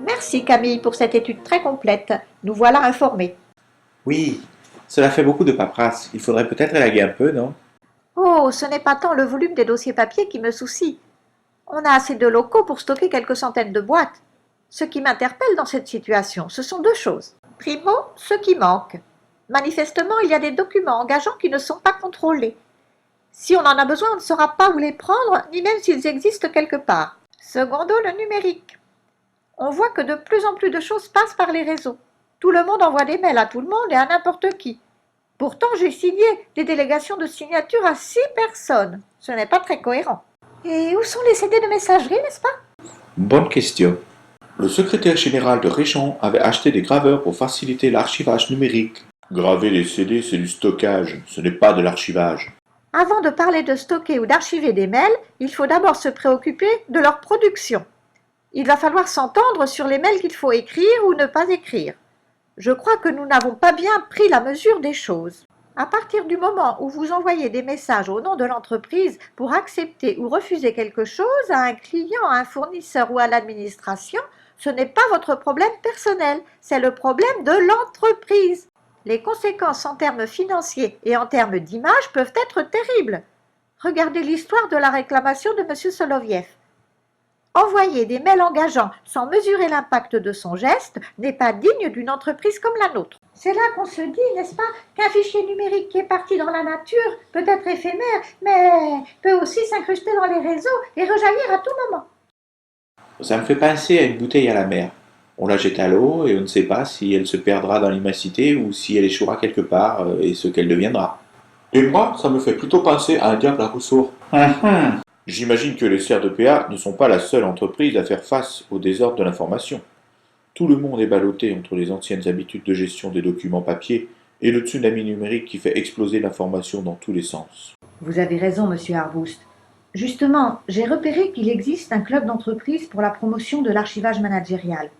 Merci Camille pour cette étude très complète. Nous voilà informés. Oui, cela fait beaucoup de paperasse. Il faudrait peut-être élaguer un peu, non? Oh, ce n'est pas tant le volume des dossiers papier qui me soucie. On a assez de locaux pour stocker quelques centaines de boîtes. Ce qui m'interpelle dans cette situation, ce sont deux choses. Primo, ce qui manque. Manifestement, il y a des documents engageants qui ne sont pas contrôlés. Si on en a besoin, on ne saura pas où les prendre, ni même s'ils existent quelque part. Secondo, le numérique. On voit que de plus en plus de choses passent par les réseaux. Tout le monde envoie des mails à tout le monde et à n'importe qui. Pourtant, j'ai signé des délégations de signature à 6 personnes. Ce n'est pas très cohérent. Et où sont les CD de messagerie, n'est-ce pas? Bonne question. Le secrétaire général de Régent avait acheté des graveurs pour faciliter l'archivage numérique. Graver les CD, c'est du stockage, ce n'est pas de l'archivage. Avant de parler de stocker ou d'archiver des mails, il faut d'abord se préoccuper de leur production. Il va falloir s'entendre sur les mails qu'il faut écrire ou ne pas écrire. Je crois que nous n'avons pas bien pris la mesure des choses. À partir du moment où vous envoyez des messages au nom de l'entreprise pour accepter ou refuser quelque chose à un client, à un fournisseur ou à l'administration, ce n'est pas votre problème personnel, c'est le problème de l'entreprise. Les conséquences en termes financiers et en termes d'image peuvent être terribles. Regardez l'histoire de la réclamation de M. Soloviev. Envoyer des mails engageants sans mesurer l'impact de son geste n'est pas digne d'une entreprise comme la nôtre. C'est là qu'on se dit, n'est-ce pas, qu'un fichier numérique qui est parti dans la nature peut être éphémère, mais peut aussi s'incruster dans les réseaux et rejaillir à tout moment. Ça me fait penser à une bouteille à la mer. On la jette à l'eau et on ne sait pas si elle se perdra dans l'immensité ou si elle échouera quelque part et ce qu'elle deviendra. Et moi, ça me fait plutôt penser à un diable à ressort. J'imagine que les CRDPA ne sont pas la seule entreprise à faire face au désordre de l'information. Tout le monde est ballotté entre les anciennes habitudes de gestion des documents papier et le tsunami numérique qui fait exploser l'information dans tous les sens. Vous avez raison, monsieur Arboust. Justement, j'ai repéré qu'il existe un club d'entreprise pour la promotion de l'archivage managérial.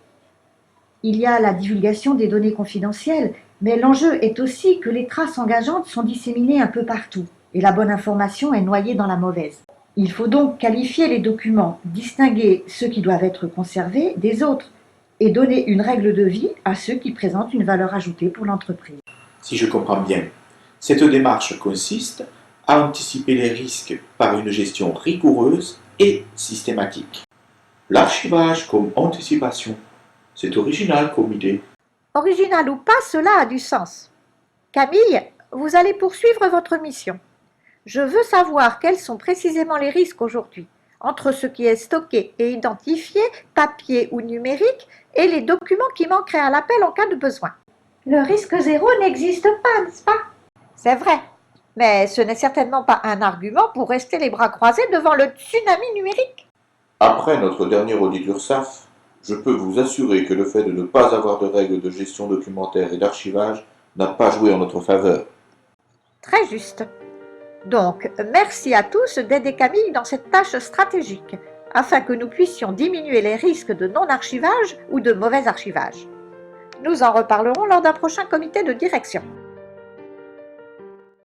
Il y a la divulgation des données confidentielles, mais l'enjeu est aussi que les traces engageantes sont disséminées un peu partout et la bonne information est noyée dans la mauvaise. Il faut donc qualifier les documents, distinguer ceux qui doivent être conservés des autres et donner une règle de vie à ceux qui présentent une valeur ajoutée pour l'entreprise. Si je comprends bien, cette démarche consiste à anticiper les risques par une gestion rigoureuse et systématique. L'archivage comme anticipation, c'est original comme idée. Original ou pas, cela a du sens. Camille, vous allez poursuivre votre mission. Je veux savoir quels sont précisément les risques aujourd'hui entre ce qui est stocké et identifié, papier ou numérique, et les documents qui manqueraient à l'appel en cas de besoin. Le risque zéro n'existe pas, n'est-ce pas? C'est vrai, mais ce n'est certainement pas un argument pour rester les bras croisés devant le tsunami numérique. Après notre dernier audit URSAF, je peux vous assurer que le fait de ne pas avoir de règles de gestion documentaire et d'archivage n'a pas joué en notre faveur. Très juste. Donc, merci à tous d'aider Camille dans cette tâche stratégique, afin que nous puissions diminuer les risques de non-archivage ou de mauvais archivage. Nous en reparlerons lors d'un prochain comité de direction.